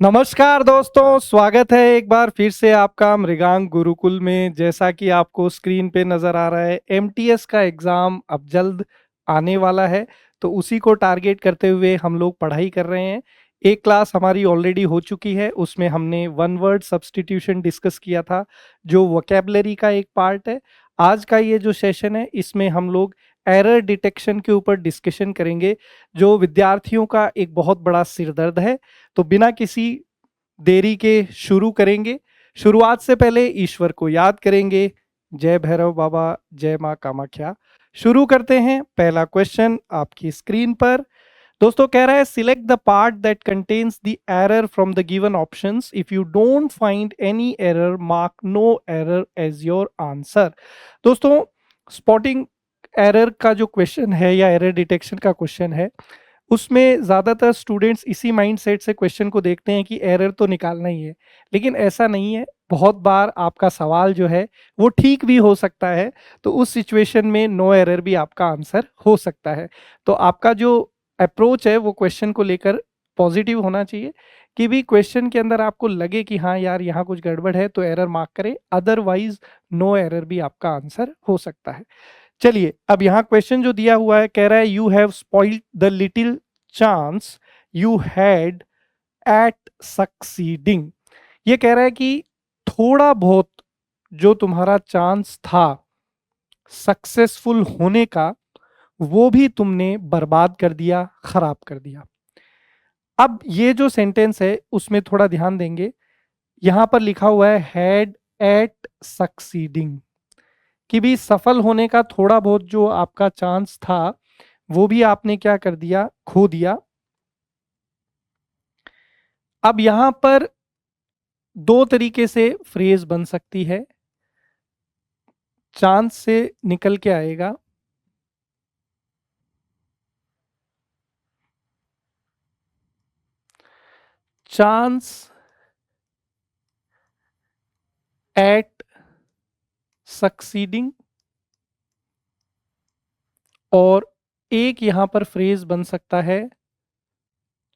नमस्कार दोस्तों, स्वागत है एक बार फिर से आपका मृगांक गुरुकुल में। जैसा कि आपको स्क्रीन पे नज़र आ रहा है, एमटीएस का एग्ज़ाम अब जल्द आने वाला है, तो उसी को टारगेट करते हुए हम लोग पढ़ाई कर रहे हैं। एक क्लास हमारी ऑलरेडी हो चुकी है, उसमें हमने वन वर्ड सब्स्टिट्यूशन डिस्कस किया था, जो वोकैबुलरी का एक पार्ट है। आज का ये जो सेशन है, इसमें हम लोग एरर डिटेक्शन के ऊपर डिस्कशन करेंगे, जो विद्यार्थियों का एक बहुत बड़ा सिरदर्द है। तो बिना किसी देरी के शुरू करेंगे। शुरुआत से पहले ईश्वर को याद करेंगे। जय भैरव बाबा, जय माँ कामाख्या। शुरू करते हैं। पहला क्वेश्चन आपकी स्क्रीन पर दोस्तों कह रहा है, select the part that contains the error from the given options. If you don't find any error, mark no error as your answer. दोस्तों, स्पॉटिंग एरर का जो क्वेश्चन है या एरर डिटेक्शन का क्वेश्चन है, उसमें ज़्यादातर स्टूडेंट्स इसी माइंडसेट से क्वेश्चन को देखते हैं कि एरर तो निकालना ही है, लेकिन ऐसा नहीं है। बहुत बार आपका सवाल जो है वो ठीक भी हो सकता है, तो उस सिचुएशन में नो एरर भी आपका आंसर हो सकता है। तो आपका जो अप्रोच है वो क्वेश्चन को लेकर पॉजिटिव होना चाहिए, कि भी क्वेश्चन के अंदर आपको लगे कि हाँ यार यहाँ कुछ गड़बड़ है तो एरर मार्क करें, अदरवाइज नो एरर भी आपका आंसर हो सकता है। चलिए, अब यहाँ क्वेश्चन जो दिया हुआ है, कह रहा है you have spoiled the little chance you had at succeeding. ये कह रहा है कि थोड़ा बहुत जो तुम्हारा चांस था सक्सेसफुल होने का, वो भी तुमने बर्बाद कर दिया, खराब कर दिया। अब ये जो सेंटेंस है उसमें थोड़ा ध्यान देंगे। यहां पर लिखा हुआ है हैड एट सक्सीडिंग, कि भी सफल होने का थोड़ा बहुत जो आपका चांस था वो भी आपने क्या कर दिया, खो दिया। अब यहां पर दो तरीके से फ्रेज बन सकती है। चांस से निकल के आएगा चांस एट सक्सीडिंग, और एक यहां पर फ्रेज बन सकता है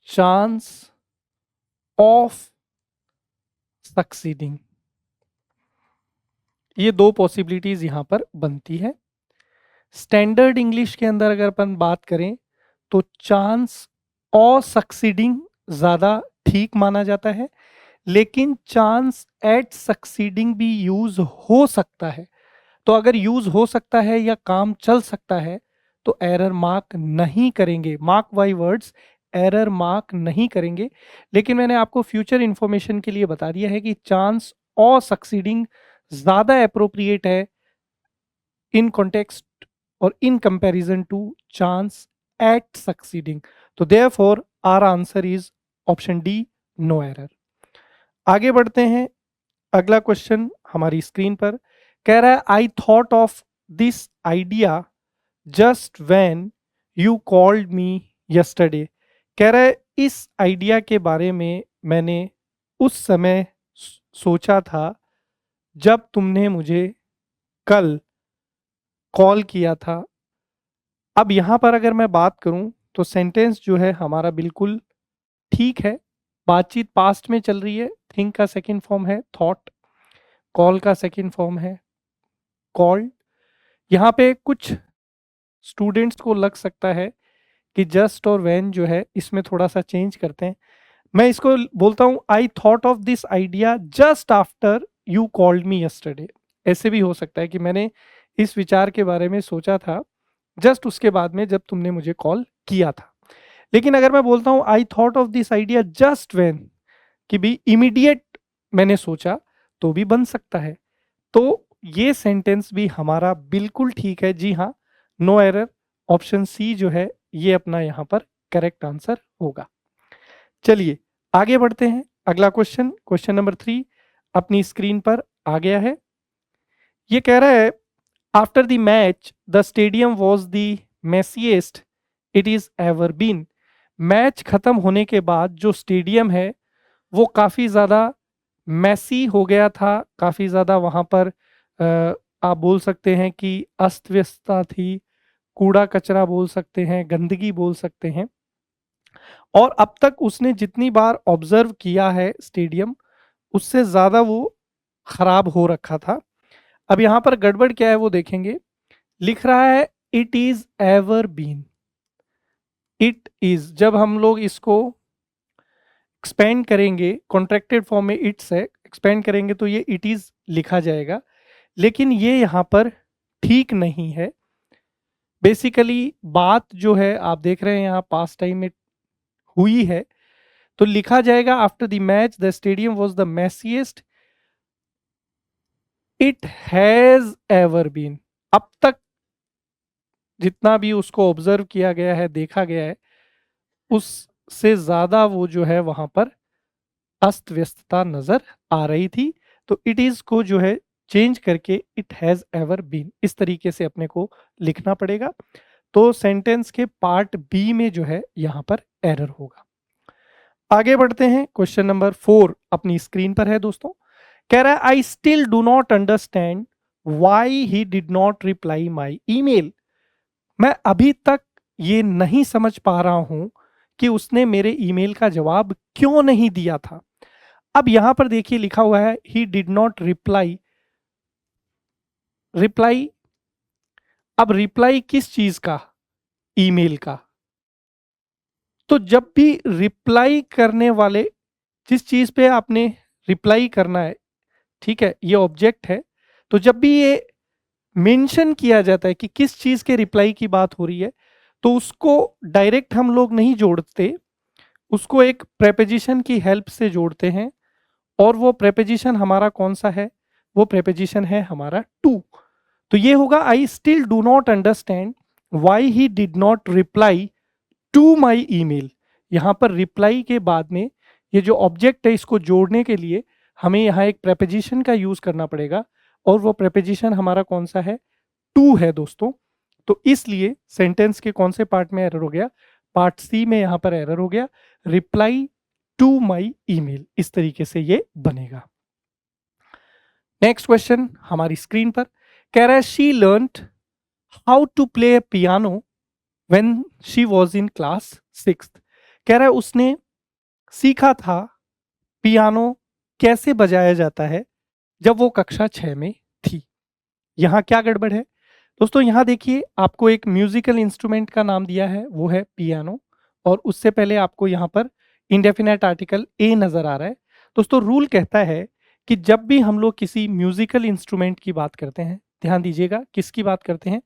चांस ऑफ सक्सीडिंग। ये दो पॉसिबिलिटीज यहां पर बनती है। स्टैंडर्ड इंग्लिश के अंदर अगर अपन बात करें तो चांस और सक्सीडिंग ज्यादा ठीक माना जाता है, लेकिन चांस एट सक्सीडिंग भी यूज हो सकता है। तो अगर यूज हो सकता है या काम चल सकता है तो एरर मार्क नहीं करेंगे, mark by words, error mark नहीं करेंगे। लेकिन मैंने आपको फ्यूचर इंफॉर्मेशन के लिए बता दिया है कि चांस और सक्सीडिंग ज्यादा अप्रोप्रिएट है इन कॉन्टेक्स्ट और in comparison to chance at succeeding. तो therefore our answer is option D, no error. आगे बढ़ते हैं। अगला क्वेश्चन हमारी स्क्रीन पर कह रहा है, I thought of this idea just when you called me yesterday. कह रहा है इस आइडिया के बारे में मैंने उस समय सोचा था जब तुमने मुझे कल कॉल किया था। अब यहाँ पर अगर मैं बात करूँ तो सेंटेंस जो है हमारा बिल्कुल ठीक है। बातचीत पास्ट में चल रही है। थिंक का सेकंड फॉर्म है थॉट, कॉल का सेकंड फॉर्म है कॉल्ड। यहाँ पे कुछ स्टूडेंट्स को लग सकता है कि जस्ट और व्हेन जो है इसमें थोड़ा सा चेंज करते हैं। मैं इसको बोलता हूँ I thought of this idea just after you called me yesterday. ऐसे भी हो सकता है कि मैंने इस विचार के बारे में सोचा था जस्ट उसके बाद में जब तुमने मुझे कॉल किया था। लेकिन अगर मैं बोलता हूँ I thought of this idea just when, कि भी इमीडिएट मैंने सोचा, तो भी बन सकता है। तो ये सेंटेंस भी हमारा बिल्कुल ठीक है। जी हाँ, नो एरर। ऑप्शन सी जो है ये अपना यहाँ पर करेक्ट आंसर होगा। चलिए आगे बढ़ते हैं। अगला क्वेश्चन, क्वेश्चन नंबर 3 अपनी स्क्रीन पर आ गया है। ये कह रहा है, after the match the stadium was the messiest it is ever been. Match खत्म होने के बाद जो स्टेडियम है वो काफ़ी ज़्यादा मैसी हो गया था, काफ़ी ज़्यादा वहाँ पर आप बोल सकते हैं कि अस्त व्यस्तता थी, कूड़ा कचरा बोल सकते हैं, गंदगी बोल सकते हैं। और अब तक उसने जितनी बार ऑब्जर्व किया है स्टेडियम, उससे ज़्यादा वो खराब हो रखा था। अब यहाँ पर गड़बड़ क्या है वो देखेंगे। लिख रहा है it is ever been. It is, जब हम लोग इसको एक्सपेंड करेंगे, कॉन्ट्रैक्टेड फॉर्म में इट्स है, एक्सपेंड करेंगे तो ये इट इज लिखा जाएगा, लेकिन ये यहाँ पर ठीक नहीं है। बेसिकली बात जो है आप देख रहे हैं यहाँ पास्ट टाइम में हुई है, तो लिखा जाएगा after the match the stadium was the messiest it has ever been. अब तक जितना भी उसको ऑब्जर्व किया गया है, देखा गया है, उससे ज्यादा वो जो है वहां पर अस्त व्यस्तता नजर आ रही थी। तो इट इज को जो है चेंज करके इट हैज एवर बीन इस तरीके से अपने को लिखना पड़ेगा। तो सेंटेंस के पार्ट बी में जो है यहां पर एरर होगा। आगे बढ़ते हैं, क्वेश्चन नंबर 4 अपनी स्क्रीन पर है दोस्तों। कह रहा है आई still do not understand why he did not reply my email. मैं अभी तक ये नहीं समझ पा रहा हूं कि उसने मेरे ईमेल का जवाब क्यों नहीं दिया था। अब यहां पर देखिए लिखा हुआ है ही डिड नॉट रिप्लाई। रिप्लाई, अब रिप्लाई किस चीज का? ईमेल का। तो जब भी रिप्लाई करने वाले, जिस चीज पे आपने रिप्लाई करना है, ठीक है, ये ऑब्जेक्ट है, तो जब भी ये मेंशन किया जाता है कि किस चीज के रिप्लाई की बात हो रही है, तो उसको डायरेक्ट हम लोग नहीं जोड़ते, उसको एक प्रेपोजिशन की हेल्प से जोड़ते हैं। और वो प्रेपोजिशन हमारा कौन सा है? वो प्रेपोजिशन है हमारा टू। तो ये होगा I still do not understand why he did not reply to my email. यहां पर रिप्लाई के बाद में ये जो ऑब्जेक्ट है इसको जोड़ने के लिए हमें यहाँ एक प्रेपोजिशन का यूज करना पड़ेगा, और वो प्रेपोजिशन हमारा कौन सा है? टू है दोस्तों। तो इसलिए सेंटेंस के कौन से पार्ट में एरर हो गया? पार्ट सी में यहां पर एरर हो गया। रिप्लाई टू माई ईमेल, इस तरीके से ये बनेगा। नेक्स्ट क्वेश्चन हमारी स्क्रीन पर कह रहा है she learned how to play piano when she was in class 6th। कह रहा है उसने सीखा था पियानो कैसे बजाया जाता है जब वो कक्षा 6 में थी। यहाँ क्या गड़बड़ है दोस्तों? यहाँ देखिए आपको एक म्यूजिकल इंस्ट्रूमेंट का नाम दिया है, वो है पियानो, और उससे पहले आपको यहाँ पर इंडेफिनेट आर्टिकल ए नजर आ रहा है। दोस्तों रूल कहता है कि जब भी हम लोग किसी म्यूजिकल इंस्ट्रूमेंट की बात करते हैं, ध्यान दीजिएगा किसकी बात करते हैं?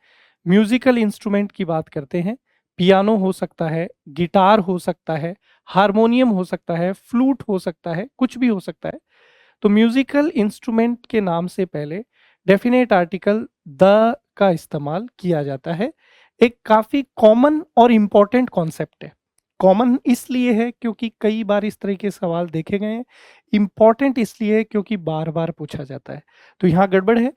म्यूजिकल इंस्ट्रूमेंट की बात करते हैं। पियानो हो सकता है, गिटार हो सकता है, हारमोनियम हो सकता है, फ्लूट हो सकता है, कुछ भी हो सकता है। तो म्यूजिकल इंस्ट्रूमेंट के नाम से पहले डेफिनेट आर्टिकल द का इस्तेमाल किया जाता है। एक काफी कॉमन और इंपॉर्टेंट कॉन्सेप्ट है। कॉमन इसलिए है क्योंकि कई बार इस तरह के सवाल देखे गए हैं। इंपॉर्टेंट इसलिए है क्योंकि बार बार पूछा जाता है। तो यहाँ गड़बड़ है।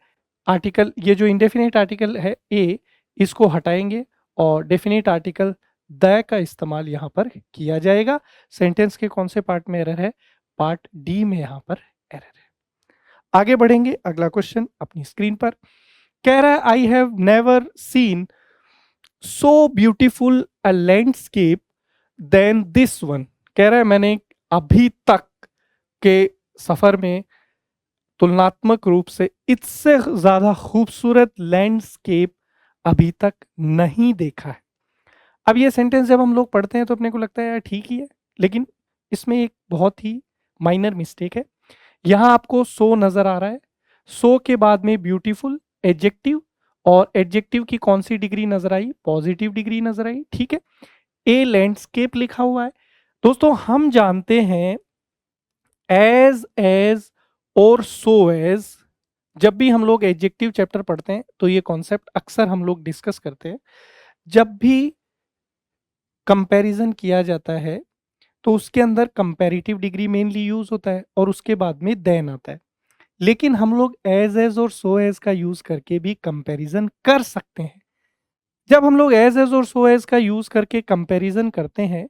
आर्टिकल, ये जो इंडेफिनेट आर्टिकल है ए, इसको हटाएंगे और डेफिनेट आर्टिकल द का इस्तेमाल यहाँ पर किया जाएगा। सेंटेंस के कौन से पार्ट में एरर है? पार्ट डी में यहाँ पर एरर है। आगे बढ़ेंगे, अगला क्वेश्चन अपनी स्क्रीन पर कह रहा है I have never seen so beautiful a landscape than this one. कह रहा है मैंने अभी तक के सफर में तुलनात्मक रूप से इससे ज्यादा खूबसूरत लैंडस्केप अभी तक नहीं देखा है। अब ये सेंटेंस जब हम लोग पढ़ते हैं तो अपने को लगता है यार ठीक ही है, लेकिन इसमें एक बहुत ही माइनर मिस्टेक है। यहां आपको सो नजर आ रहा है, सो के बाद में ब्यूटीफुल एडजेक्टिव, और एडजेक्टिव की कौन सी डिग्री नजर आई? पॉजिटिव डिग्री नजर आई, ठीक है। ए लैंडस्केप लिखा हुआ है। दोस्तों हम जानते हैं एज और सो एज, जब भी हम लोग एडजेक्टिव चैप्टर पढ़ते हैं तो ये कॉन्सेप्ट अक्सर हम लोग डिस्कस करते हैं। जब भी कंपैरिजन किया जाता है तो उसके अंदर कंपैरेटिव डिग्री मेनली यूज होता है और उसके बाद में देन आता है। लेकिन हम लोग एज और सो एज का यूज करके भी कंपैरिजन कर सकते हैं। जब हम लोग एज और सो एज का यूज करके कंपैरिजन करते हैं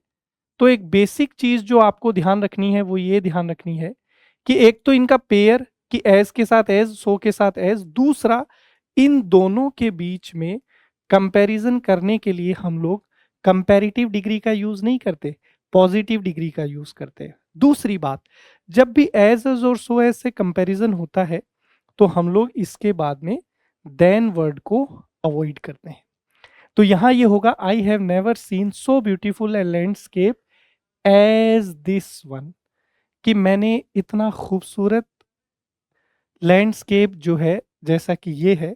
तो एक बेसिक चीज जो आपको ध्यान रखनी है वो ये ध्यान रखनी है कि एक तो इनका पेयर, कि एज के साथ एज, सो के साथ एज। दूसरा, इन दोनों के बीच में कंपैरिजन करने के लिए हम लोग कंपैरेटिव डिग्री का यूज नहीं करते, पॉजिटिव डिग्री का यूज करते हैं। दूसरी बात, जब भी एज और सो एज से कंपैरिजन होता है तो हम लोग इसके बाद में देन वर्ड को अवॉइड करते हैं। तो यहां ये होगा, I have never seen so beautiful a landscape as this one, कि मैंने इतना खूबसूरत लैंडस्केप जो है जैसा कि ये है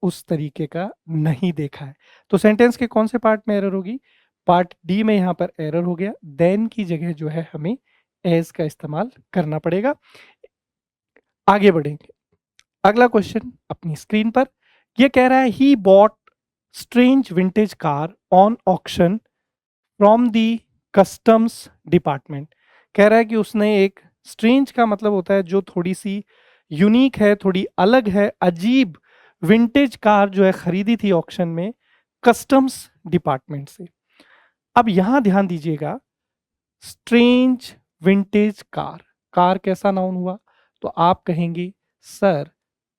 उस तरीके का नहीं देखा है। तो सेंटेंस के कौन से पार्ट में एरर होगी? पार्ट डी में यहां पर एरर हो गया, देन की जगह जो है हमें एज का इस्तेमाल करना पड़ेगा। आगे बढ़ेंगे, अगला क्वेश्चन अपनी स्क्रीन पर। ये कह रहा है he bought strange vintage car on auction from the customs department. कह रहा है कि उसने एक, स्ट्रेंज का मतलब होता है जो थोड़ी सी यूनिक है, थोड़ी अलग है, अजीब विंटेज कार जो है खरीदी थी ऑक्शन में कस्टम्स डिपार्टमेंट से। अब यहां ध्यान दीजिएगा, स्ट्रेंज विंटेज कार, कार कैसा नाउन हुआ? तो आप कहेंगे सर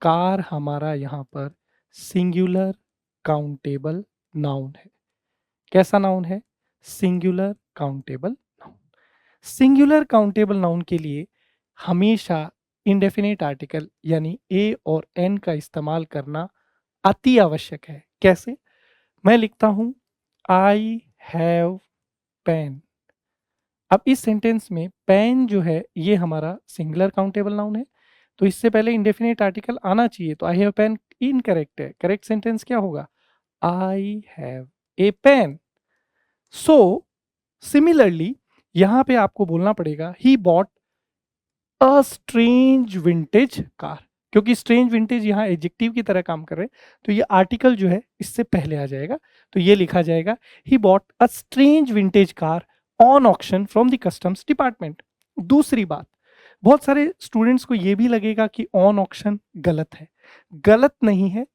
कार हमारा यहां पर सिंगुलर काउंटेबल नाउन है। कैसा नाउन है? Singular countable noun. Singular countable noun के लिए हमेशा इंडेफिनेट आर्टिकल यानी ए और एन का इस्तेमाल करना अति आवश्यक है। कैसे? मैं लिखता हूं आई हैव पेन। अब इस सेंटेंस में पेन जो है ये हमारा सिंगुलर काउंटेबल नाउन है, तो इससे पहले इंडेफिनेट आर्टिकल आना चाहिए। तो आई हैव पेन इनकरेक्ट है। करेक्ट सेंटेंस क्या होगा? I have a pen. So similarly यहां पे आपको बोलना पड़ेगा he bought a strange vintage car, क्योंकि स्ट्रेंज विंटेज यहां एडजेक्टिव की तरह काम कर रहे हैं तो ये आर्टिकल जो है इससे पहले आ जाएगा। तो ये लिखा जाएगा ही bought a strange vintage car on auction from the customs department. दूसरी बात, बहुत सारे स्टूडेंट्स को ये भी लगेगा कि ऑन ऑक्शन गलत है। गलत नहीं है,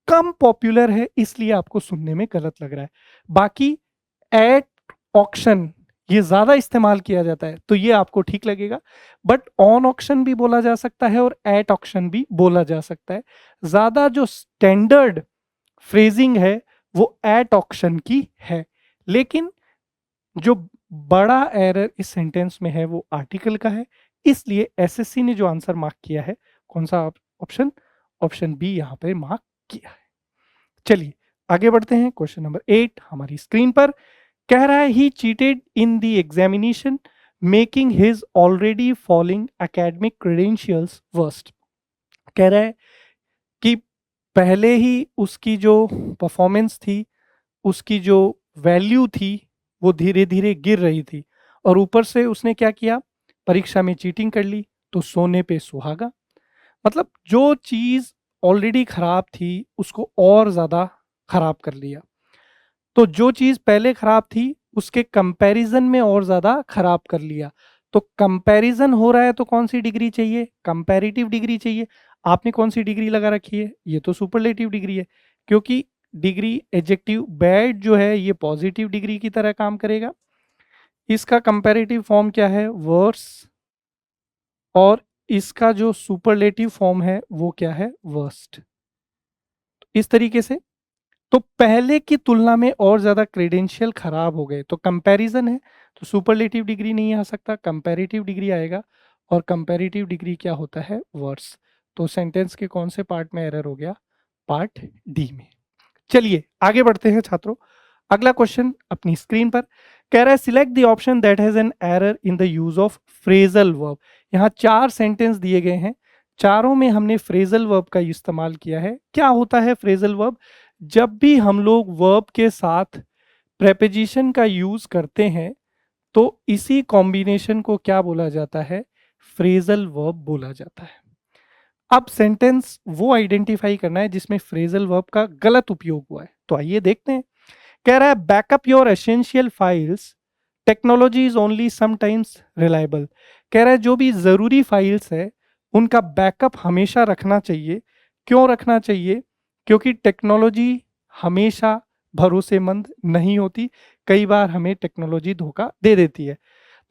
कम पॉपुलर है इसलिए आपको सुनने में गलत लग रहा है। बाकी एट ऑक्शन ये ज्यादा इस्तेमाल किया जाता है तो ये आपको ठीक लगेगा, बट ऑन ऑक्शन भी बोला जा सकता है और एट ऑक्शन भी बोला जा सकता है। ज्यादा जो स्टैंडर्ड फ्रेजिंग है वो एट ऑक्शन की है, लेकिन जो बड़ा एरर इस सेंटेंस में है वो आर्टिकल का है, इसलिए एसएससी ने जो आंसर मार्क किया है, कौन सा ऑप्शन? ऑप्शन बी यहां पे मार्क किया है। चलिए आगे बढ़ते हैं। क्वेश्चन नंबर 8 हमारी स्क्रीन पर कह रहा है ही cheated in the examination making his already falling academic credentials worst. कह रहा है कि पहले ही उसकी जो परफॉर्मेंस थी, उसकी जो वैल्यू थी वो धीरे धीरे गिर रही थी, और ऊपर से उसने क्या किया? परीक्षा में चीटिंग कर ली, तो सोने पे सुहागा। मतलब जो चीज ऑलरेडी खराब थी उसको और ज्यादा खराब कर लिया। तो जो चीज पहले खराब थी उसके कंपैरिजन में और ज्यादा खराब कर लिया। तो कंपैरिजन हो रहा है तो कौन सी डिग्री चाहिए? कंपैरेटिव डिग्री चाहिए। आपने कौन सी डिग्री लगा रखी है? ये तो सुपरलेटिव डिग्री है, क्योंकि डिग्री एडजेक्टिव बैड जो है ये पॉजिटिव डिग्री की तरह काम करेगा। इसका कंपैरेटिव फॉर्म क्या है? वर्स। और इसका जो सुपरलेटिव फॉर्म है वो क्या है? वर्स्ट। इस तरीके से तो पहले की तुलना में और ज्यादा क्रेडेंशियल खराब हो गए, तो कंपैरिजन है तो सुपरलेटिव डिग्री नहीं आ सकता, कंपैरेटिव डिग्री आएगा। और कंपैरेटिव डिग्री क्या होता है? वर्स। तो सेंटेंस के कौन से पार्ट में एरर हो गया? पार्ट डी में। चलिए आगे बढ़ते हैं छात्रों। अगला क्वेश्चन अपनी स्क्रीन पर कह रहा है select the option that has an error in the use of phrasal verb. यहाँ 4 सेंटेंस दिए गए हैं, चारों में हमने फ्रेजल वर्ब का इस्तेमाल किया है। क्या होता है फ्रेजल वर्ब? जब भी हम लोग वर्ब के साथ प्रेपोजिशन का यूज करते हैं तो इसी कॉम्बिनेशन को क्या बोला जाता है? फ्रेजल वर्ब बोला जाता है। अब सेंटेंस वो आइडेंटिफाई करना है जिसमें फ्रेजल वर्ब का गलत उपयोग हुआ है, तो आइए देखते हैं। कह रहा है backup your essential files, technology is only sometimes reliable. कह रहा है जो भी जरूरी फाइल्स है उनका बैकअप हमेशा रखना चाहिए। क्यों रखना चाहिए? क्योंकि टेक्नोलॉजी हमेशा भरोसेमंद नहीं होती, कई बार हमें टेक्नोलॉजी धोखा दे देती है।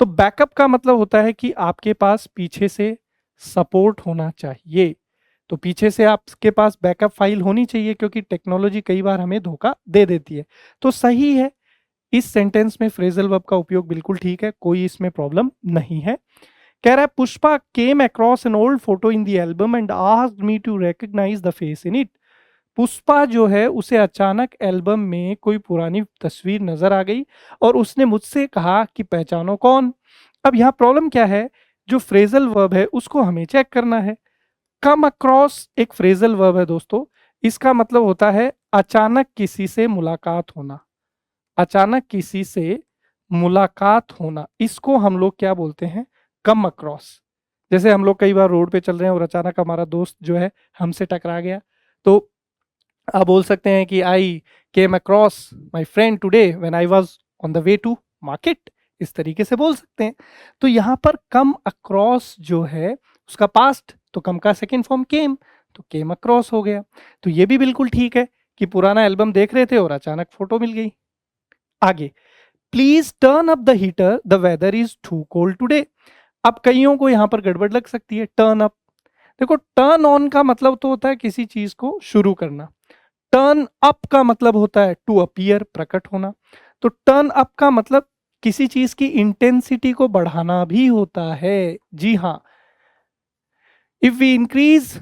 तो बैकअप का मतलब होता है कि आपके पास पीछे से सपोर्ट होना चाहिए। तो पीछे से आपके पास बैकअप फाइल होनी चाहिए, क्योंकि टेक्नोलॉजी कई बार हमें धोखा दे देती है। तो सही है, इस सेंटेंस में फ्रेजल वर्ब का उपयोग बिल्कुल ठीक है, कोई इसमें प्रॉब्लम नहीं है। कह रहा है Pushpa came across an old photo in the album and asked me to recognise the face in it. Pushpa जो है उसे अचानक एल्बम में कोई पुरानी तस्वीर नजर आ गई और उसने मुझसे कहा कि पहचानो कौन। अब यहाँ प्रॉब्लम क्या है, जो फ्रेजल वर्ब है उसको हमें चेक करना है। कम अक्रॉस एक फ्रेजल वर्ब है दोस्तों, इसका मतलब होता है अचानक किसी से मुलाकात होना। अचानक किसी से मुलाकात होना, इसको हम लोग क्या बोलते हैं, कम अक्रॉस। जैसे हम लोग कई बार रोड पे चल रहे हैं और अचानक हमारा दोस्त जो है हमसे टकरा गया, तो आप बोल सकते हैं कि I came across my friend today when I was on the way to market. इस तरीके से बोल सकते हैं। तो यहाँ पर कम अक्रॉस जो है उसका पास्ट, तो कम का सेकेंड फॉर्म केम, तो केम अक्रॉस हो गया। तो ये भी बिल्कुल ठीक है कि पुराना एल्बम देख रहे थे और अचानक फोटो मिल गई। आगे, please turn up the heater the weather is too cold today. अब कईयों को यहाँ पर गड़बड़ लग सकती है, टर्न अप। देखो टर्न ऑन का मतलब तो होता है किसी चीज को शुरू करना, टर्न अप का मतलब होता है टू अपीयर, प्रकट होना। तो टर्न अप का मतलब किसी चीज की इंटेंसिटी को बढ़ाना भी होता है। जी हाँ, if we increase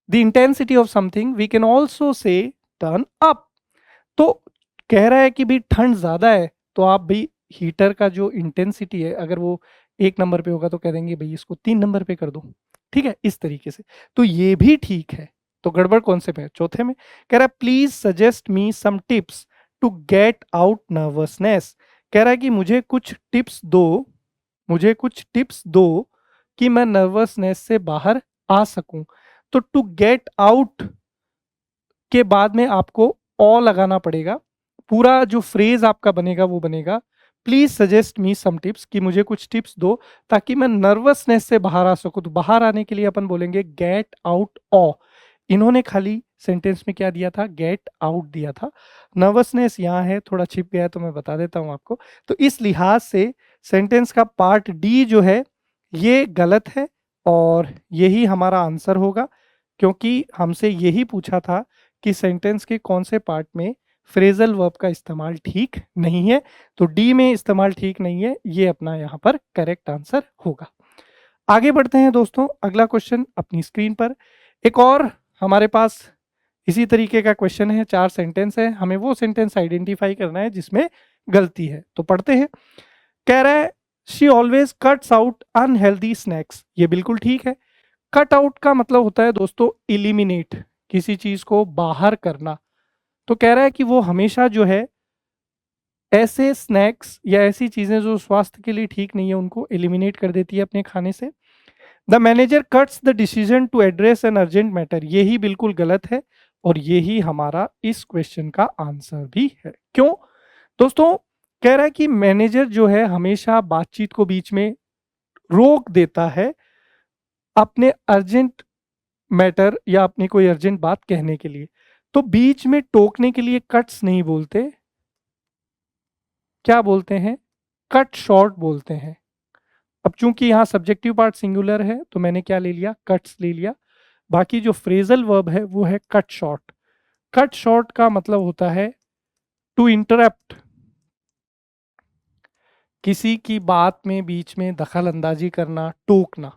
the intensity of something we can also say turn up. तो कह रहा है कि भाई ठंड ज्यादा है, तो आप भाई हीटर का जो इंटेंसिटी है अगर वो 1 नंबर पे होगा तो कह देंगे भाई इसको 3 नंबर पे कर दो। ठीक है, इस तरीके से। तो ये भी ठीक है। तो गड़बड़ कौन से पे है, चौथे में। कह रहा है please suggest me some tips to get out nervousness. कह रहा है कि मुझे कुछ टिप्स दो, मुझे कुछ टिप्स दो कि मैं नर्वसनेस से बाहर आ सकूं। तो टू गेट आउट के बाद में आपको ऑ लगाना पड़ेगा। पूरा जो फ्रेज आपका बनेगा वो बनेगा please suggest me some tips, कि मुझे कुछ टिप्स दो ताकि मैं नर्वसनेस से बाहर आ सकूं। तो बाहर आने के लिए अपन बोलेंगे गेट आउट ऑ। इन्होंने खाली सेंटेंस में क्या दिया था, गेट आउट दिया था। नर्वसनेस यहाँ है, थोड़ा छिप गया है तो मैं बता देता हूं आपको। तो इस लिहाज से सेंटेंस का पार्ट डी जो है ये गलत है और यही हमारा आंसर होगा, क्योंकि हमसे यही पूछा था कि सेंटेंस के कौन से पार्ट में फ्रेजल वर्ब का इस्तेमाल ठीक नहीं है। तो डी में इस्तेमाल ठीक नहीं है, ये अपना यहाँ पर करेक्ट आंसर होगा। आगे बढ़ते हैं दोस्तों, अगला क्वेश्चन अपनी स्क्रीन पर। एक और हमारे पास इसी तरीके का क्वेश्चन है, 4 सेंटेंस है, हमें वो सेंटेंस आइडेंटिफाई करना है जिसमें गलती है। तो पढ़ते हैं। कह रहा है she always cuts out unhealthy snacks. ये बिल्कुल ठीक है। कट आउट का मतलब होता है दोस्तों इलिमिनेट, किसी चीज को बाहर करना। तो कह रहा है कि वो हमेशा जो है ऐसे स्नैक्स या ऐसी चीजें जो स्वास्थ्य के लिए ठीक नहीं है उनको एलिमिनेट कर देती है अपने खाने से। The manager cuts the decision to address an urgent matter. यही बिल्कुल गलत है और यही हमारा इस क्वेश्चन का आंसर भी है। क्यों दोस्तों, कह रहा है कि मैनेजर जो है हमेशा बातचीत को बीच में रोक देता है अपने अर्जेंट मैटर या अपनी कोई अर्जेंट बात कहने के लिए। तो बीच में टोकने के लिए कट्स नहीं बोलते, क्या बोलते हैं, कट शॉर्ट बोलते हैं। अब चूंकि यहाँ सब्जेक्टिव पार्ट सिंगुलर है तो मैंने क्या ले लिया, कट्स ले लिया। बाकी जो फ्रेजल वर्ब है वो है कट शॉर्ट। कट शॉर्ट का मतलब होता है टू इंटरप्ट, किसी की बात में बीच में दखल अंदाजी करना, टोकना।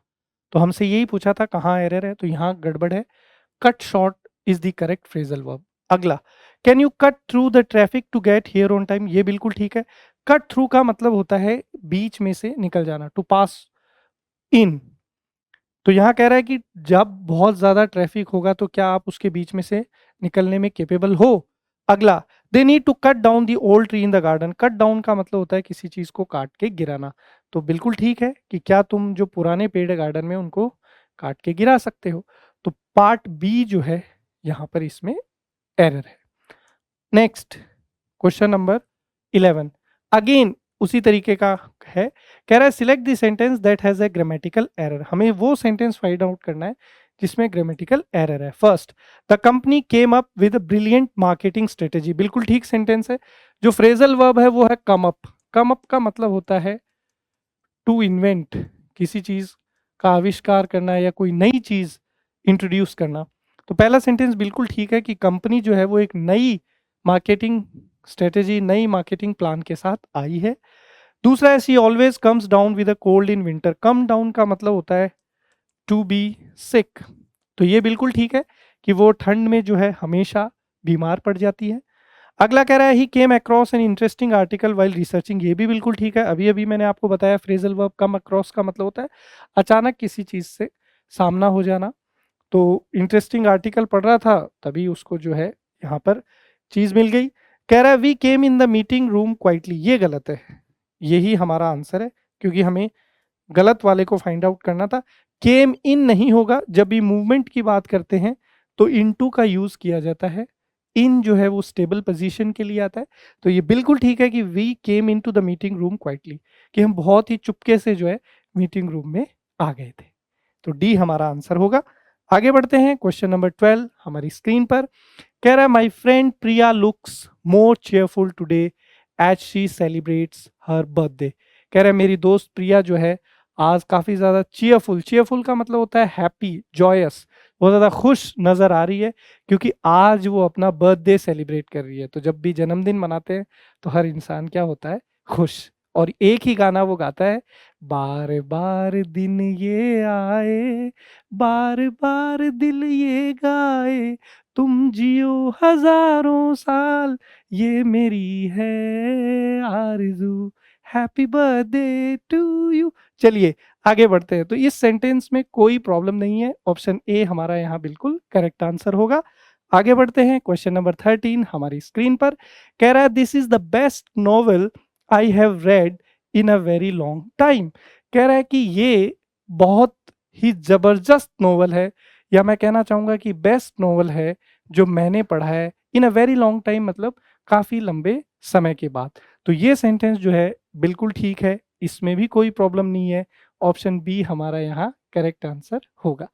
तो हमसे यही पूछा था कहाँ एरर है, तो यहाँ गड़बड़ है। Cut short is the correct phrasal verb. अगला, can you cut through the traffic to get here on time. ये बिल्कुल ठीक है। कट थ्रू का मतलब होता है बीच में से निकल जाना, टू पास इन। तो यहाँ कह रहा है कि जब बहुत ज्यादा ट्रैफिक होगा तो क्या आप उसके बीच में से निकलने में केपेबल हो। अगला, they need to cut down the old tree in the garden. Cut down का मतलब होता है किसी चीज को काट के गिराना। तो बिल्कुल ठीक है कि क्या तुम जो पुराने पेड़ है गार्डन में उनको काट के गिरा सकते हो। तो पार्ट बी जो है यहाँ पर इसमें एरर है। नेक्स्ट क्वेश्चन नंबर 11, अगेन उसी तरीके का है। कह रहा है select the sentence that has a grammatical error. हमें वो सेंटेंस फाइंड आउट करना है जिसमें ग्रामेटिकल एरर है। First, the company came up with brilliant marketing strategy. बिल्कुल ठीक सेंटेंस है। जो फ्रेजल वर्ब है वो है कम अप। कम अप का मतलब होता है टू इन्वेंट, किसी चीज का आविष्कार करना या कोई नई चीज इंट्रोड्यूस करना। तो पहला सेंटेंस बिल्कुल ठीक है कि कंपनी जो है वो एक नई मार्केटिंग स्ट्रेटेजी नई मार्केटिंग प्लान के साथ आई है। दूसरा है she always comes down with a cold in winter. Come down का मतलब होता है टू बी सिक। तो ये बिल्कुल ठीक है कि वो ठंड में जो है हमेशा बीमार पड़ जाती है। अगला कह रहा है he came across an interesting article while researching. ये भी बिल्कुल ठीक है। अभी अभी मैंने आपको बताया फ्रेजल वर्ब कम अक्रॉस का मतलब होता है अचानक किसी चीज से सामना हो जाना। तो इंटरेस्टिंग आर्टिकल पढ़ रहा था तभी उसको जो है यहाँ पर चीज मिल गई। कह रहा है we came in the meeting room quietly. ये गलत है, यही हमारा आंसर है क्योंकि हमें गलत वाले को फाइंड आउट करना था। केम इन नहीं होगा। जब भी मूवमेंट की बात करते हैं तो इनटू का यूज किया जाता है। इन जो है वो स्टेबल पोजीशन के लिए आता है। तो ये बिल्कुल ठीक है कि we came into the meeting room quietly, कि हम बहुत ही चुपके से जो है मीटिंग रूम में आ गए थे। तो डी हमारा आंसर होगा। आगे बढ़ते हैं क्वेश्चन नंबर 12 हमारी स्क्रीन पर। कह रहा है my friend Priya looks more cheerful today as she celebrates her birthday. कह रहा है मेरी दोस्त प्रिया जो है आज काफी ज्यादा चीयरफुल। चीयरफुल का मतलब होता है हैप्पी, जॉयस, बहुत ज्यादा खुश नजर आ रही है क्योंकि आज वो अपना बर्थडे सेलिब्रेट कर रही है। तो जब भी जन्मदिन मनाते हैं तो हर इंसान क्या होता है, खुश। और एक ही गाना वो गाता है, बार बार दिन ये आए, बार बार दिल ये गाए, तुम जियो हजारों साल, ये मेरी है आरज़ू, हैप्पी बर्थडे टू यू। चलिए आगे बढ़ते हैं। तो इस सेंटेंस में कोई प्रॉब्लम नहीं है। ऑप्शन ए हमारा यहाँ बिल्कुल करेक्ट आंसर होगा। आगे बढ़ते हैं क्वेश्चन नंबर 13 हमारी स्क्रीन पर। कह रहा है this is the best novel I have read in a very long time. कह रहा है कि ये बहुत ही जबरदस्त नॉवल है, या मैं कहना चाहूंगा कि बेस्ट नॉवल है जो मैंने पढ़ा है इन अ वेरी लॉन्ग टाइम, मतलब काफी लंबे समय के बाद। तो ये सेंटेंस जो है बिल्कुल ठीक है, इसमें भी कोई प्रॉब्लम नहीं है। ऑप्शन बी हमारा यहाँ करेक्ट आंसर होगा।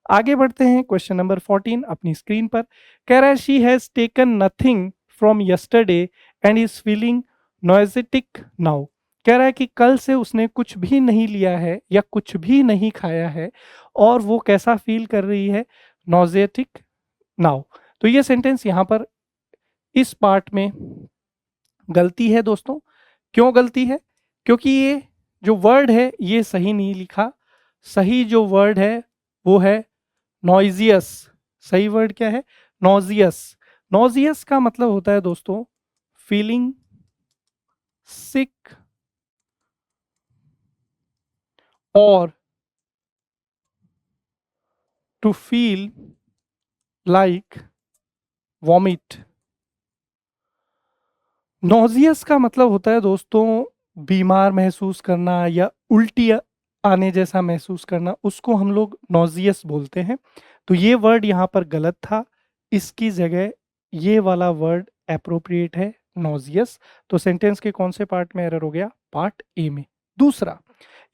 आगे बढ़ते हैं क्वेश्चन नंबर 14 अपनी स्क्रीन पर। कह रहा है she has taken nothing from yesterday and is feeling nauseatic now. कह रहा है कि कल से उसने कुछ भी नहीं लिया है या कुछ भी नहीं खाया है और वो कैसा फील कर रही है, नॉजेटिक नाउ। तो ये सेंटेंस यहाँ पर इस पार्ट में गलती है दोस्तों। क्यों गलती है? क्योंकि ये जो वर्ड है ये सही नहीं लिखा। सही जो वर्ड है वो है नॉइजियस। सही वर्ड क्या है? नॉजियस। नॉजियस का मतलब होता है दोस्तों फीलिंग सिक और टू फील लाइक वॉमिट। नॉजियस का मतलब होता है दोस्तों बीमार महसूस करना या उल्टी आने जैसा महसूस करना, उसको हम लोग नॉजियस बोलते हैं। तो ये वर्ड यहाँ पर गलत था, इसकी जगह ये वाला वर्ड एप्रोप्रिएट है, नॉजियस। तो सेंटेंस के कौन से पार्ट में एरर हो गया? पार्ट ए में। दूसरा,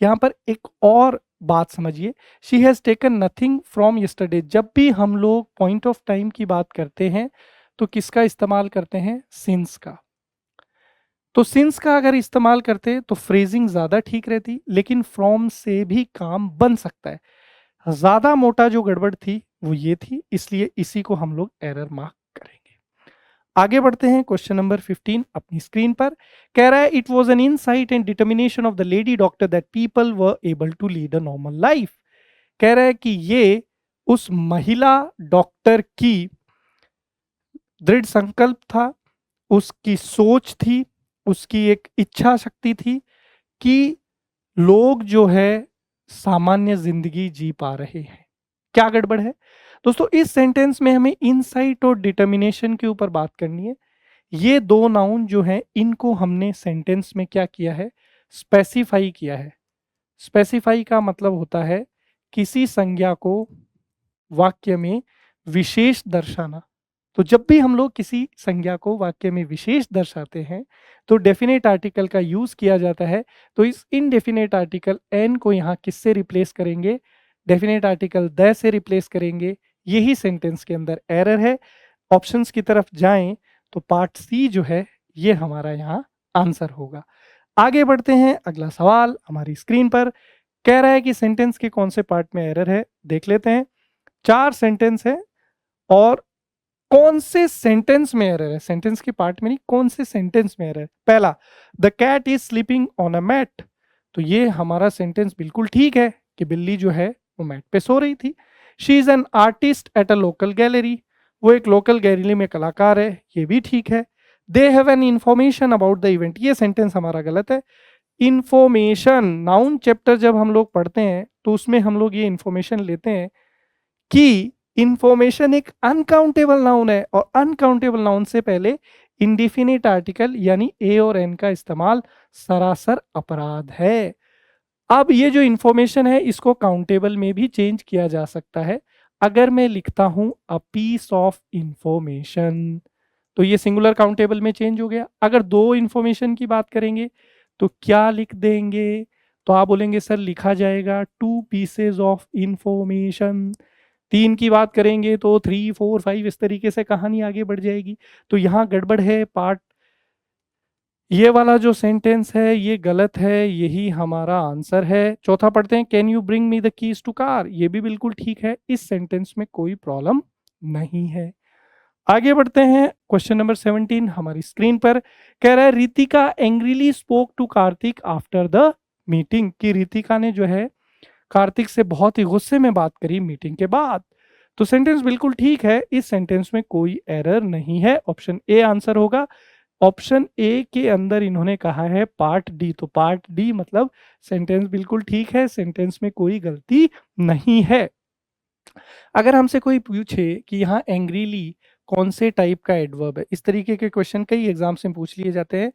यहाँ पर एक और बात समझिए, she has taken nothing from yesterday. जब भी हम लोग पॉइंट ऑफ टाइम की बात करते हैं तो किसका इस्तेमाल करते हैं? सिंस का। तो सिंस का अगर इस्तेमाल करते तो फ्रेजिंग ज्यादा ठीक रहती, लेकिन फ्रॉम से भी काम बन सकता है। ज्यादा मोटा जो गड़बड़ थी वो ये थी, इसलिए इसी को हम लोग एरर मार्क करेंगे। आगे बढ़ते हैं क्वेश्चन नंबर 15 अपनी स्क्रीन पर। कह रहा है it was an insight and determination of the lady doctor that people were able to lead a normal life. कह रहा है कि ये उस महिला डॉक्टर की दृढ़ संकल्प था, उसकी सोच थी, उसकी एक इच्छा शक्ति थी कि लोग जो है सामान्य जिंदगी जी पा रहे हैं। क्या गड़बड़ है दोस्तों? इस सेंटेंस में हमें इनसाइट और डिटर्मिनेशन के ऊपर बात करनी है। ये दो नाउन जो हैं इनको हमने सेंटेंस में क्या किया है? स्पेसिफाई किया है। स्पेसिफाई का मतलब होता है किसी संज्ञा को वाक्य में विशेष दर्शाना। तो जब भी हम लोग किसी संज्ञा को वाक्य में विशेष दर्शाते हैं तो डेफिनेट आर्टिकल का यूज किया जाता है। तो इस इनडेफिनेट आर्टिकल एन को यहाँ किससे रिप्लेस करेंगे? डेफिनेट आर्टिकल द से रिप्लेस करेंगे। यही सेंटेंस के अंदर एरर है। ऑप्शंस की तरफ जाएं तो पार्ट सी जो है ये हमारा यहाँ आंसर होगा। आगे बढ़ते हैं, अगला सवाल हमारी स्क्रीन पर। कह रहा है कि सेंटेंस के कौन से पार्ट में एरर है, देख लेते हैं। 4 सेंटेंस है और कौन से सेंटेंस में एरर है, सेंटेंस के पार्ट में नहीं, कौन से सेंटेंस में एरर है। पहला, the cat is sleeping on a mat, तो ये हमारा सेंटेंस बिल्कुल ठीक है कि बिल्ली जो है वो मैट पे सो रही थी। She is an artist at a local gallery, वो एक लोकल गैलरी में कलाकार है, ये भी ठीक है। They have an information about the event, ये सेंटेंस हमारा गलत है। इंफॉर्मेशन, नाउन चैप्टर जब हम लोग पढ़ते हैं तो उसमें हम लोग ये इंफॉर्मेशन लेते हैं कि इंफॉर्मेशन एक अनकाउंटेबल नाउन है, और अनकाउंटेबल नाउन से पहले इंडिफिनिट आर्टिकल यानी ए और एन का इस्तेमाल सरासर अपराध है। अब ये जो इंफॉर्मेशन है इसको काउंटेबल में भी चेंज किया जा सकता है। अगर मैं लिखता हूं अ पीस ऑफ इंफॉर्मेशन, तो ये सिंगुलर काउंटेबल में चेंज हो गया। अगर दो इंफॉर्मेशन की बात करेंगे तो क्या लिख देंगे, तो आप बोलेंगे सर लिखा जाएगा टू पीसेज ऑफ इंफॉर्मेशन। तीन की बात करेंगे तो 3, 4, 5, इस तरीके से कहानी आगे बढ़ जाएगी। तो यहाँ गड़बड़ है पार्ट, ये वाला जो सेंटेंस है ये गलत है, यही हमारा आंसर है। चौथा पढ़ते हैं, can you bring me the keys to car, ये भी बिल्कुल ठीक है, इस सेंटेंस में कोई प्रॉब्लम नहीं है। आगे बढ़ते हैं, क्वेश्चन नंबर 17 हमारी स्क्रीन पर कह रहा है, Ritika angrily spoke to Kartik after the meeting, कि रितिका ने जो है कार्तिक से बहुत ही गुस्से में बात करी मीटिंग के बाद। तो सेंटेंस बिल्कुल ठीक है, इस सेंटेंस में कोई एरर नहीं है, ऑप्शन ए आंसर होगा। ऑप्शन ए के अंदर इन्होंने कहा है पार्ट डी, तो पार्ट डी मतलब सेंटेंस बिल्कुल ठीक है, सेंटेंस में कोई गलती नहीं है। अगर हमसे कोई पूछे कि यहाँ एंग्रीली कौन से टाइप का एडवर्ब है, इस तरीके के क्वेश्चन कई एग्जाम्स में पूछ लिए जाते हैं।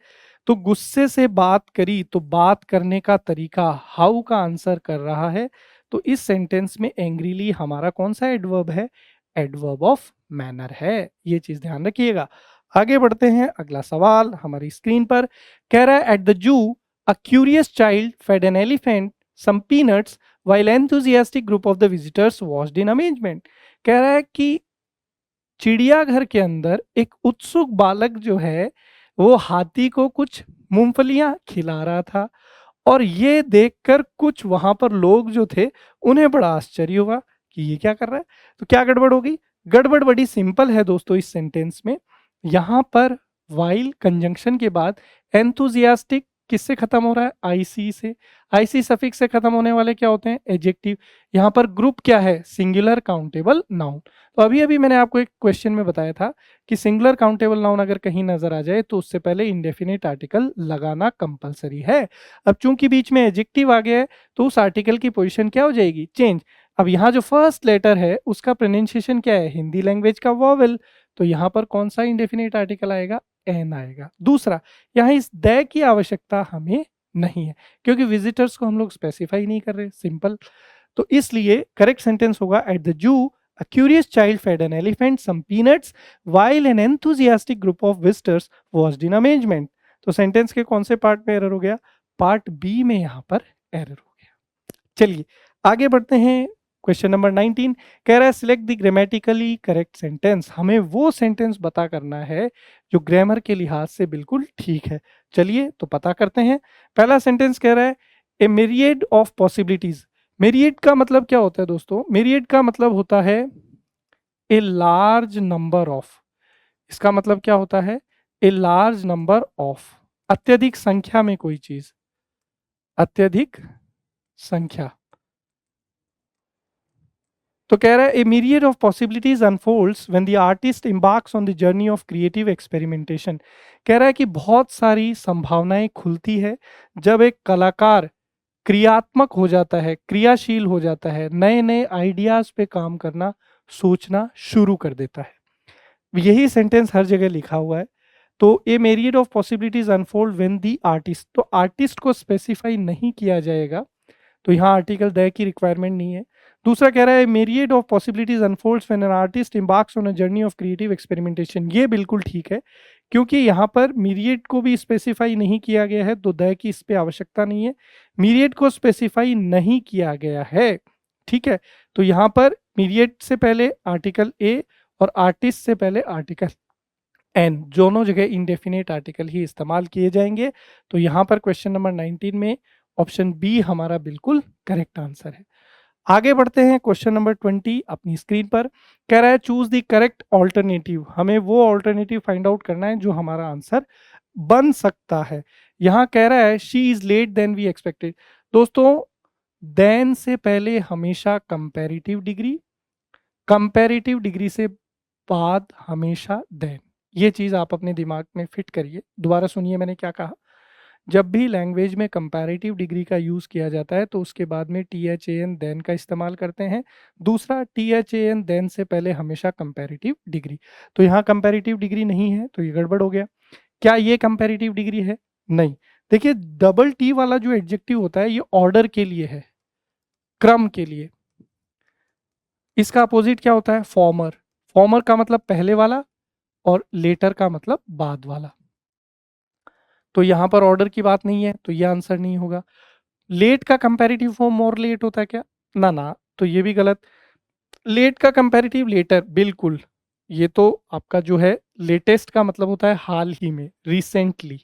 तो गुस्से से बात करी, तो बात करने का तरीका हाउ का आंसर कर रहा है। तो इस सेंटेंस में एंग्रीली हमारा कौन सा एडवर्ब है, एडवर्ब ऑफ मैनर है, ये चीज ध्यान रखिएगा। आगे बढ़ते हैं, अगला सवाल हमारी स्क्रीन पर कह रहा है, at the zoo a curious child fed an elephant some peanuts while enthusiastic group of the visitors watched in amazement। कह रहा है कि चिड़ियाघर के अंदर एक उत्सुक बालक जो है वो हाथी को कुछ मूंगफलियां खिला रहा था, और ये देखकर कुछ वहां पर लोग जो थे उन्हें बड़ा आश्चर्य हुआ कि ये क्या कर रहा है। तो क्या गड़बड़ हो गई, गड़बड़ बड़ी सिंपल है दोस्तों इस सेंटेंस में। यहां पर वाइल कंजंक्शन के बाद एंथुजियास्टिक किससे खत्म हो रहा है, आईसी से। आईसी सफिक्स से खत्म होने वाले क्या होते हैं, एडजेक्टिव। यहाँ पर ग्रुप क्या है, सिंगुलर काउंटेबल नाउन। तो अभी अभी मैंने आपको एक क्वेश्चन में बताया था कि सिंगुलर काउंटेबल नाउन अगर कहीं नजर आ जाए तो उससे पहले इंडेफिनिट आर्टिकल लगाना कंपलसरी है। अब चूंकि बीच में एडजेक्टिव आ गया है तो उस आर्टिकल की पोजीशन क्या हो जाएगी, चेंज। अब यहाँ जो फर्स्ट लेटर है उसका प्रोनाउंसिएशन क्या है, हिंदी लैंग्वेज का वॉवेल, तो यहाँ पर कौन सा इंडेफिनिट आर्टिकल आएगा, एन आएगा। दूसरा, यहाँ इस द की आवश्यकता हमें नहीं है क्योंकि विजिटर्स को हम लोग स्पेसिफाई नहीं कर रहे, सिंपल। तो इसलिए करेक्ट सेंटेंस होगा, एट द जू a curious child fed an elephant some peanuts while an enthusiastic group of visitors watched in amazement। तो सेंटेंस के कौन से पार्ट में एरर हो गया, पार्ट बी में यहां पर एरर हो गया। चलिए आगे बढ़ते हैं, क्वेश्चन नंबर 19 कह रहा है, select the grammatically correct sentence, हमें वो सेंटेंस पता करना है जो ग्रामर के लिहाज से बिल्कुल ठीक है। चलिए तो पता करते हैं। पहला सेंटेंस कह रहा है, a myriad of possibilities. Marriott का मतलब क्या होता है दोस्तों, मेरिएट का मतलब होता है ए लार्ज नंबर ऑफ। इसका मतलब क्या होता है, ए लार्ज नंबर ऑफ, अत्यधिक संख्या में कोई चीज, अत्यधिक संख्या। तो कह रहा है, a myriad of possibilities unfolds when the artist embarks on the journey of creative experimentation. कह रहा है कि बहुत सारी संभावनाएं खुलती है जब एक कलाकार क्रियात्मक हो जाता है, क्रियाशील हो जाता है, नए नए आइडियाज पे काम करना, सोचना शुरू कर देता है। यही सेंटेंस हर जगह लिखा हुआ है। तो a myriad of possibilities unfold when the artist, तो आर्टिस्ट को स्पेसिफाई नहीं किया जाएगा, तो यहाँ आर्टिकल द की रिक्वायरमेंट नहीं है। दूसरा कह रहा है, myriad of possibilities unfolds when an artist embarks on a journey of creative experimentation, ये बिल्कुल ठीक है क्योंकि यहाँ पर मीरियड को भी स्पेसिफाई नहीं किया गया है, तो द की इस पे आवश्यकता नहीं है। मीरियड को स्पेसिफाई नहीं किया गया है, ठीक है। तो यहाँ पर मीरियड से पहले आर्टिकल ए और आर्टिस्ट से पहले आर्टिकल एन, दोनों जगह इंडेफिनेट आर्टिकल ही इस्तेमाल किए जाएंगे। तो यहाँ पर क्वेश्चन नंबर 19 में ऑप्शन बी हमारा बिल्कुल करेक्ट आंसर है। आगे बढ़ते हैं क्वेश्चन नंबर 20 अपनी स्क्रीन पर। कह रहा है चूज द करेक्ट ऑल्टरनेटिव। हमें वो ऑल्टरनेटिव फाइंड आउट करना है जो हमारा आंसर बन सकता है। यहां कह रहा है she is late then we expected. दोस्तों, देन से पहले हमेशा कंपैरेटिव डिग्री, कंपैरेटिव डिग्री से बाद हमेशा देन। ये चीज आप अपने दिमाग में फिट करिए। दोबारा सुनिए मैंने क्या कहा। जब भी लैंग्वेज में कंपैरेटिव डिग्री का यूज़ किया जाता है तो उसके बाद में T H A N then का इस्तेमाल करते हैं। दूसरा, T H A N then से पहले हमेशा कंपैरेटिव डिग्री। तो यहाँ कंपैरेटिव डिग्री नहीं है तो ये गड़बड़ हो गया। क्या ये कंपैरेटिव डिग्री है? नहीं। देखिए, डबल टी वाला जो एडजेक्टिव होता है ये ऑर्डर के लिए है, क्रम के लिए। इसका अपोजिट क्या होता है? फॉर्मर। फॉर्मर का मतलब पहले वाला और लेटर का मतलब बाद वाला। तो यहां पर ऑर्डर की बात नहीं है तो ये आंसर नहीं होगा। लेट का कंपैरेटिव फॉर्म मोर लेट होता है क्या? ना ना, तो ये भी गलत। लेट का कंपैरेटिव लेटर, बिल्कुल। ये तो आपका जो है लेटेस्ट का मतलब होता है हाल ही में, रिसेंटली।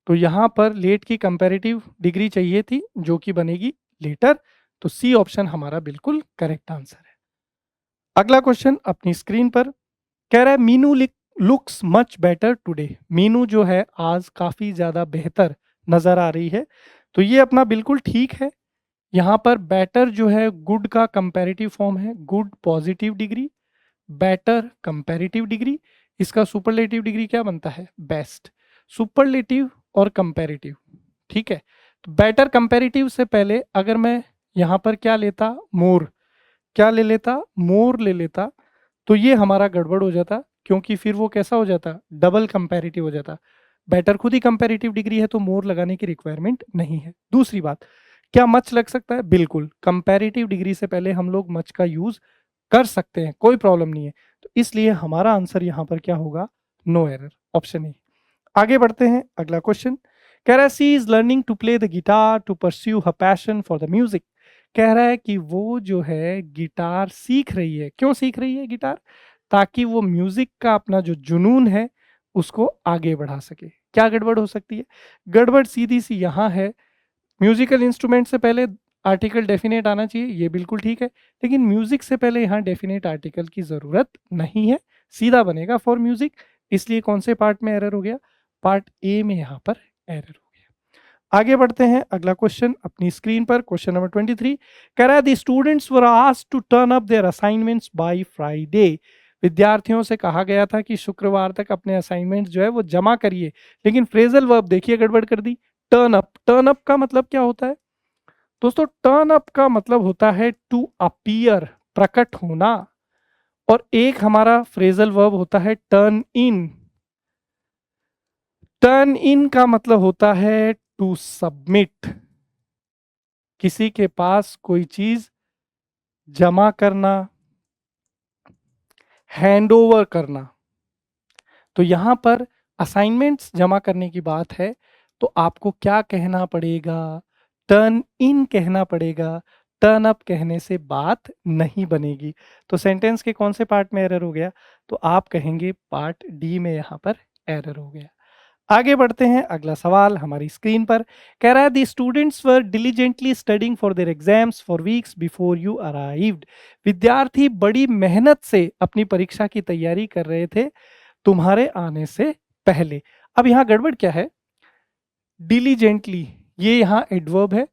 तो यहां पर लेट की कंपैरेटिव डिग्री चाहिए थी जो कि बनेगी लेटर। तो सी ऑप्शन हमारा बिल्कुल करेक्ट आंसर है। अगला क्वेश्चन अपनी स्क्रीन पर। कह रहा है Meenu looks much better today. Meenu जो है आज काफी ज्यादा बेहतर नजर आ रही है। तो ये अपना बिल्कुल ठीक है। यहाँ पर बेटर जो है गुड का कंपैरेटिव फॉर्म है, good positive degree, better comparative degree. इसका सुपरलेटिव डिग्री क्या बनता है? बेस्ट। सुपरलेटिव और कंपैरेटिव, ठीक है। तो बेटर कंपैरेटिव से पहले अगर मैं यहाँ पर क्या लेता? मोर। क्या ले लेता? मोर ले लेता। तो ये हमारा गड़बड़ हो जाता, क्योंकि फिर वो कैसा हो जाता? डबल कंपैरेटिव हो जाता। बेटर खुद ही कंपैरेटिव डिग्री है तो मोर लगाने की रिक्वायरमेंट नहीं है। दूसरी बात, क्या मच लग सकता है? बिल्कुल। कंपैरेटिव डिग्री से पहले हम लोग मच का यूज कर सकते हैं, कोई प्रॉब्लम नहीं है। तो इसलिए हमारा आंसर यहां पर क्या होगा? No error, option A. आगे बढ़ते हैं, अगला क्वेश्चन। कह रहा है she is learning to play the guitar to pursue her passion for the music. कह रहा है कि वो जो है गिटार सीख रही है। क्यों सीख रही है गिटार? ताकि वो म्यूजिक का अपना जो जुनून है उसको आगे बढ़ा सके। क्या गड़बड़ हो सकती है? गड़बड़ सीधी सी यहाँ है, म्यूजिकल इंस्ट्रूमेंट से पहले आर्टिकल डेफिनेट आना चाहिए, ये बिल्कुल ठीक है। लेकिन म्यूजिक से पहले यहाँ डेफिनेट आर्टिकल की जरूरत नहीं है, सीधा बनेगा फॉर म्यूजिक। इसलिए कौन से पार्ट में एरर हो गया? पार्ट ए में यहाँ पर एरर हो गया। आगे बढ़ते हैं, अगला क्वेश्चन अपनी स्क्रीन पर। क्वेश्चन नंबर 23 कह रहा है the students were asked to turn up their assignments by Friday. विद्यार्थियों से कहा गया था कि शुक्रवार तक अपने असाइनमेंट्स जो है वो जमा करिए। लेकिन फ्रेजल वर्ब देखिए गड़बड़ कर दी। Turn up. टर्न अप का मतलब क्या होता है दोस्तों? टर्न अप का मतलब होता है टू अपीयर, प्रकट होना। और एक हमारा फ्रेजल वर्ब होता है टर्न इन। टर्न इन का मतलब होता है टू सबमिट, किसी के पास कोई चीज जमा करना, हैंड ओवर करना। तो यहां पर असाइनमेंट्स जमा करने की बात है तो आपको क्या कहना पड़ेगा? टर्न इन कहना पड़ेगा। टर्न अप कहने से बात नहीं बनेगी। तो सेंटेंस के कौन से पार्ट में एरर हो गया? तो आप कहेंगे पार्ट डी में यहां पर एरर हो गया। आगे बढ़ते हैं, अगला सवाल हमारी स्क्रीन पर। कह रहा है the students were diligently studying for their exams for weeks before you arrived. विद्यार्थी बड़ी मेहनत से अपनी परीक्षा की तैयारी कर रहे थे तुम्हारे आने से पहले। अब यहां गड़बड़ क्या है? डिलीजेंटली, ये यहाँ एडवर्ब है।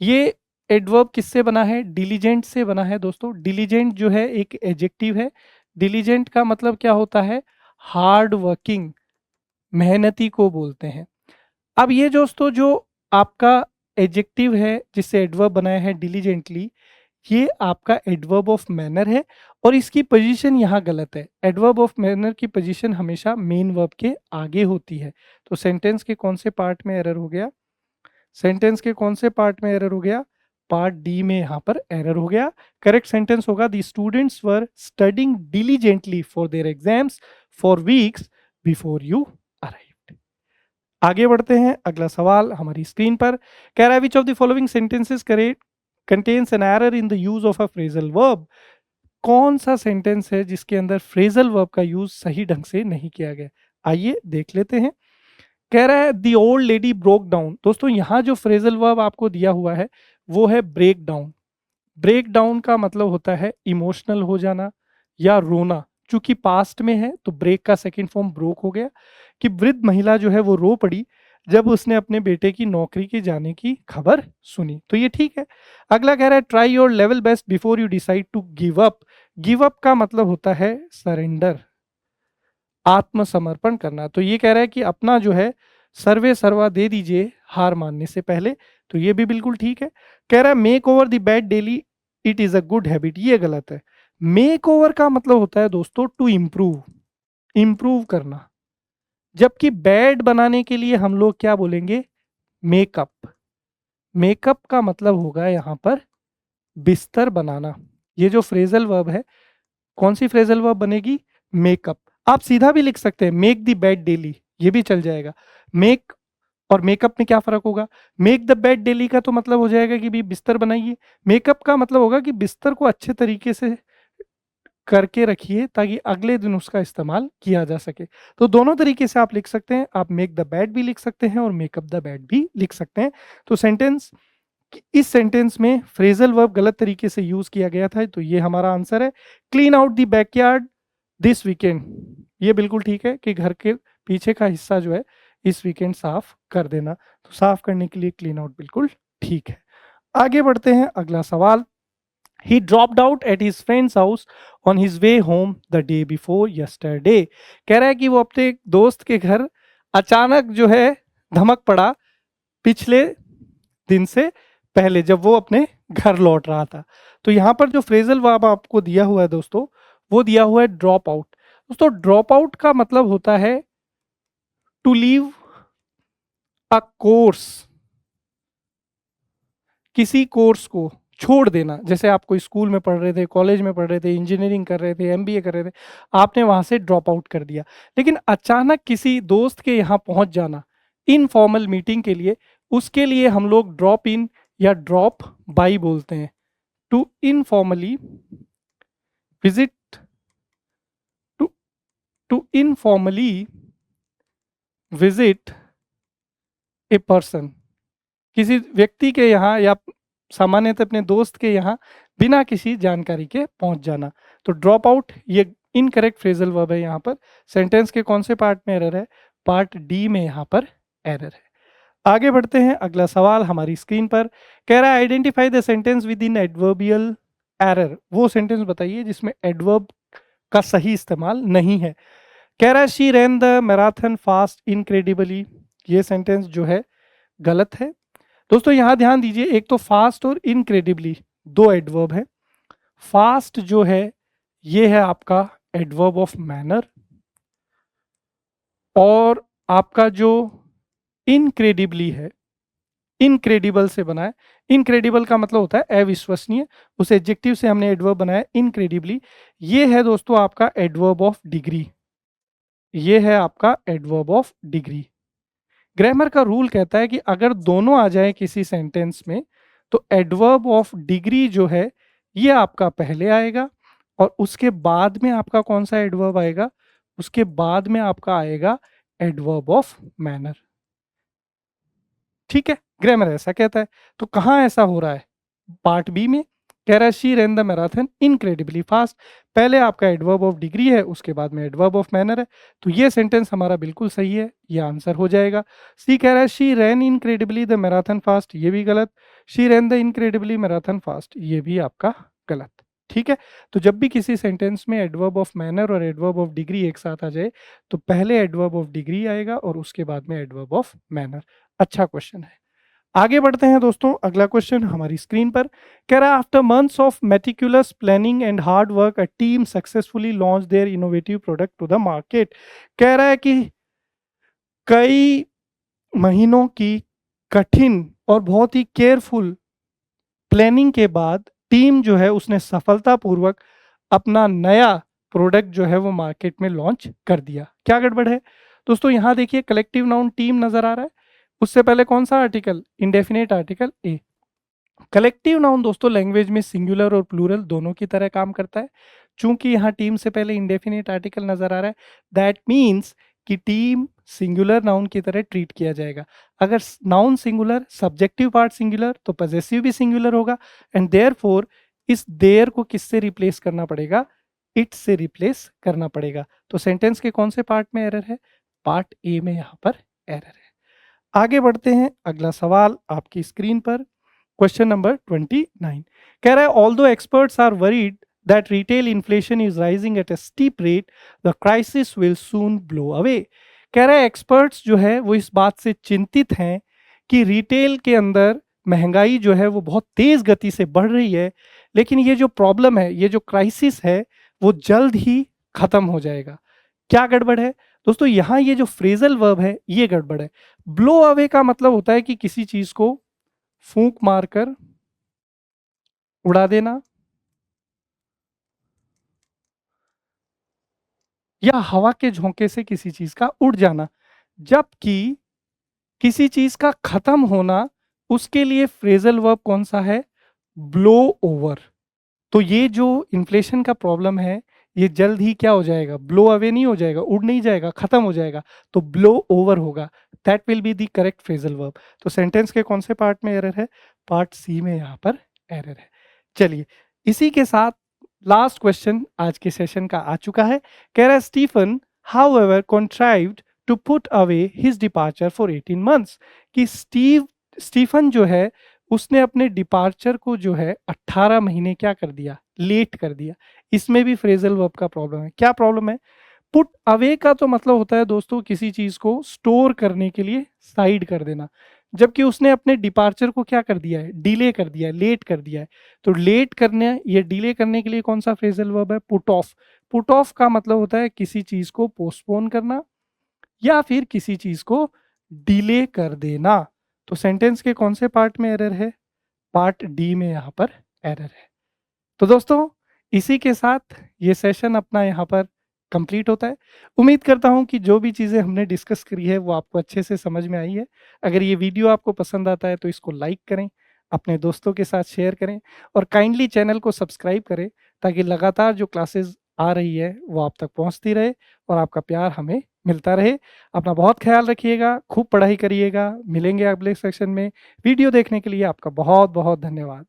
ये एडवर्ब किससे बना है? डिलीजेंट से बना है दोस्तों। डिलीजेंट जो है एक एडजेक्टिव है। डिलीजेंट का मतलब क्या होता है? हार्ड वर्किंग, मेहनती को बोलते हैं। अब ये दोस्तों जो आपका एडजेक्टिव है जिससे एडवर्ब बनाया है डिलीजेंटली, ये आपका एडवर्ब ऑफ मैनर है और इसकी पोजीशन यहाँ गलत है। एडवर्ब ऑफ मैनर की पोजीशन हमेशा मेन वर्ब के आगे होती है। तो सेंटेंस के कौन से पार्ट में एरर हो गया? सेंटेंस के कौन से पार्ट में एरर हो गया? पार्ट डी में यहाँ पर एरर हो गया। करेक्ट सेंटेंस होगा the students were studying diligently for their exams for weeks before you arrived. आगे बढ़ते हैं, अगला सवाल हमारी स्क्रीन पर। कह रहा है which of the following sentences correct contains an error in the use of a phrasal verb. कौन सा सेंटेंस है जिसके अंदर फ्रेजल वर्ब का यूज सही ढंग से नहीं किया गया? आइए देख लेते हैं। कह रहा है the old lady broke down. दोस्तों यहाँ जो फ्रेजल वर्ब आपको दिया हुआ है वो है ब्रेक डाउन। ब्रेक डाउन का मतलब होता है इमोशनल हो जाना या रोना। चूंकि पास्ट में है तो ब्रेक का सेकंड फॉर्म ब्रोक हो गया, कि वृद्ध महिला जो है वो रो पड़ी जब उसने अपने बेटे की नौकरी के जाने की खबर सुनी। तो ये ठीक है। अगला कह रहा है try your level best before you decide to give up. Give up का मतलब होता है सरेंडर, आत्मसमर्पण करना। तो ये कह रहा है कि अपना जो है सर्वे सर्वा दे दीजिए हार मानने से पहले। तो ये भी बिल्कुल ठीक है। कह रहा है make over the bad daily it is a good habit. ये गलत है। मेक ओवर का मतलब होता है दोस्तों टू इम्प्रूव, इम्प्रूव करना। जबकि बैड बनाने के लिए हम लोग क्या बोलेंगे? मेकअप। मेकअप का मतलब होगा यहाँ पर बिस्तर बनाना। ये जो फ्रेजल वर्ब है, कौन सी फ्रेजल वर्ब बनेगी? मेकअप। आप सीधा भी लिख सकते हैं मेक द बेड डेली, ये भी चल जाएगा। मेक और मेकअप में क्या फर्क होगा? मेक द बेड डेली का तो मतलब हो जाएगा कि भी बिस्तर बनाइए। मेकअप का मतलब होगा कि बिस्तर को अच्छे तरीके से करके रखिए ताकि अगले दिन उसका इस्तेमाल किया जा सके। तो दोनों तरीके से आप लिख सकते हैं। आप मेक द बेड भी लिख सकते हैं और मेकअप द बेड भी लिख सकते हैं। तो सेंटेंस, इस सेंटेंस में फ्रेजल वर्ब गलत तरीके से यूज किया गया था, तो ये हमारा आंसर है। Clean out the backyard this weekend. ये बिल्कुल ठीक है कि घर के पीछे का हिस्सा जो है इस वीकेंड साफ कर देना। तो साफ करने के लिए क्लीन आउट बिल्कुल ठीक है। आगे बढ़ते हैं, अगला सवाल। He dropped out at his friend's house on his way home the day before yesterday। कह रहा है कि वो अपने एक दोस्त के घर अचानक जो है धमक पड़ा पिछले दिन से पहले, जब वो अपने घर लौट रहा था। तो यहाँ पर जो फ्रेजल वर्ब आपको दिया हुआ है दोस्तों, वो दिया हुआ है ड्रॉप आउट। दोस्तों ड्रॉप आउट का मतलब होता है टू लीव अ कोर्स, किसी कोर्स को छोड़ देना। जैसे आप कोई स्कूल में पढ़ रहे थे, कॉलेज में पढ़ रहे थे, इंजीनियरिंग कर रहे थे, एमबीए कर रहे थे, आपने वहां से ड्रॉप आउट कर दिया। लेकिन अचानक किसी दोस्त के यहाँ पहुंच जाना इनफॉर्मल मीटिंग के लिए, उसके लिए हम लोग ड्रॉप इन या ड्रॉप बाई बोलते हैं। To informally visit, to to informally visit a person, किसी व्यक्ति के यहाँ या सामान्यतः अपने दोस्त के यहाँ बिना किसी जानकारी के पहुंच जाना। तो ड्रॉप आउट ये इनकरेक्ट फ्रेजल वर्ब है। यहाँ पर सेंटेंस के कौन से पार्ट में एरर है? पार्ट डी में यहाँ पर एरर है। आगे बढ़ते हैं, अगला सवाल हमारी स्क्रीन पर। कह रहा है identify the sentence with in adverbial error. वो सेंटेंस बताइए जिसमें एडवर्ब का सही इस्तेमाल नहीं है। कह रहा है she rain the marathon fast incredibly. ये सेंटेंस जो है गलत है। दोस्तों यहां ध्यान दीजिए, एक तो फास्ट और इनक्रेडिबली दो एडवर्ब है। फास्ट जो है ये है आपका एडवर्ब ऑफ मैनर, और आपका जो इनक्रेडिबली है, इनक्रेडिबल से बना है। इनक्रेडिबल का मतलब होता है अविश्वसनीय, उस एडजेक्टिव से हमने एडवर्ब बनाया इनक्रेडिबली। ये है दोस्तों आपका एडवर्ब ऑफ डिग्री, ये है आपका एडवर्ब ऑफ डिग्री। ग्रामर का रूल कहता है कि अगर दोनों आ जाए किसी सेंटेंस में तो एडवर्ब ऑफ डिग्री जो है ये आपका पहले आएगा, और उसके बाद में आपका कौन सा एडवर्ब आएगा? उसके बाद में आपका आएगा एडवर्ब ऑफ मैनर। ठीक है, ग्रामर ऐसा कहता है। तो कहाँ ऐसा हो रहा है? पार्ट बी में कह रहा है she rain the marathon incredibly fast. पहले आपका एडवर्ब ऑफ डिग्री है, उसके बाद में एडवर्ब ऑफ मैनर है। तो ये सेंटेंस हमारा बिल्कुल सही है, ये आंसर हो जाएगा। सी कह रहा है she rain incredibly the marathon fast, ये भी गलत। She rain the incredibly marathon fast, ये भी आपका गलत। ठीक है, तो जब भी किसी सेंटेंस में एडवर्ब ऑफ मैनर और एडवर्ब ऑफ डिग्री एक साथ आ जाए तो पहले एडवर्ब ऑफ डिग्री आएगा और उसके बाद में एडवर्ब ऑफ मैनर। अच्छा क्वेश्चन है। आगे बढ़ते हैं दोस्तों, अगला क्वेश्चन हमारी स्क्रीन पर। कह रहा है after months of meticulous planning and hard work a team successfully launch their innovative product to the market. कह रहा है कि कई महीनों की कठिन और बहुत ही केयरफुल प्लानिंग के बाद टीम जो है उसने सफलतापूर्वक अपना नया प्रोडक्ट जो है वो मार्केट में लॉन्च कर दिया। क्या गड़बड़ है दोस्तों? यहां देखिए कलेक्टिव नाउन टीम नजर आ रहा है, उससे पहले कौन सा article? Indefinite article a. Collective noun दोस्तों लैंग्वेज में सिंगुलर और प्लूरल दोनों की तरह काम करता है। चूंकि यहाँ टीम से पहले इंडेफिनेट आर्टिकल नजर आ रहा है, दैट मीन्स कि टीम सिंगुलर नाउन की तरह ट्रीट किया जाएगा। अगर noun singular, subjective part singular, तो पजेसिव भी सिंगुलर होगा एंड देयरफॉर इस देयर को किससे रिप्लेस करना पड़ेगा? इट से रिप्लेस करना पड़ेगा। तो सेंटेंस के कौन से पार्ट में एरर है? पार्ट ए में यहाँ पर एरर है। आगे बढ़ते हैं, अगला सवाल आपकी स्क्रीन पर, क्वेश्चन नंबर 29 कह रहा है although experts are worried that retail inflation is rising at a steep rate, the crisis will soon blow away. कह रहा है एक्सपर्ट्स जो है वो इस बात से चिंतित हैं कि रिटेल के अंदर महंगाई जो है वो बहुत तेज गति से बढ़ रही है, लेकिन ये जो प्रॉब्लम है, ये जो क्राइसिस है, वो जल्द ही खत्म हो जाएगा। क्या गड़बड़ है दोस्तों? यहाँ ये जो फ्रेजल वर्ब है ये गड़बड़ है। ब्लो अवे का मतलब होता है कि किसी चीज को फूंक मारकर उड़ा देना या हवा के झोंके से किसी चीज का उड़ जाना, जबकि किसी चीज का खत्म होना, उसके लिए फ्रेजल वर्ब कौन सा है? Blow over. तो ये जो इन्फ्लेशन का प्रॉब्लम है, ये जल्द ही क्या हो जाएगा? ब्लो अवे नहीं हो जाएगा, उड़ नहीं जाएगा, खत्म हो जाएगा, तो ब्लो ओवर होगा। That will be the correct phrasal verb. तो सेंटेंस के कौन से पार्ट में एरर है? पार्ट सी में यहाँ पर एरर है। चलिए, इसी के साथ लास्ट क्वेश्चन आज के सेशन का आ चुका है। कह रहा है Stephen however contrived to put away his departure for 18 months, कि स्टीफन जो है उसने अपने डिपार्चर को जो है 18 महीने क्या कर दिया? लेट कर दिया। इसमें भी फ्रेजल वर्ब का प्रॉब्लम है। क्या प्रॉब्लम है? पुट अवे का तो मतलब होता है दोस्तों किसी चीज को स्टोर करने के लिए साइड कर देना, जबकि उसने अपने डिपार्चर को क्या कर दिया है? डिले कर दिया है, लेट कर दिया है। तो लेट करने या डिले करने के लिए कौन सा फ्रेजल वर्ब है? Put off. पुट ऑफ का मतलब होता है किसी चीज को पोस्टपोन करना या फिर किसी चीज को डिले कर देना। तो सेंटेंस के कौन से पार्ट में एरर है? पार्ट डी में यहाँ पर एरर है। तो दोस्तों, इसी के साथ ये सेशन अपना यहाँ पर कंप्लीट होता है। उम्मीद करता हूँ कि जो भी चीज़ें हमने डिस्कस करी है वो आपको अच्छे से समझ में आई है। अगर ये वीडियो आपको पसंद आता है तो इसको लाइक करें, अपने दोस्तों के साथ शेयर करें और काइंडली चैनल को सब्सक्राइब करें, ताकि लगातार जो क्लासेस आ रही है वो आप तक पहुँचती रहे और आपका प्यार हमें मिलता रहे। अपना बहुत ख्याल रखिएगा, खूब पढ़ाई करिएगा। मिलेंगे अगले सेशन में। वीडियो देखने के लिए आपका बहुत बहुत धन्यवाद।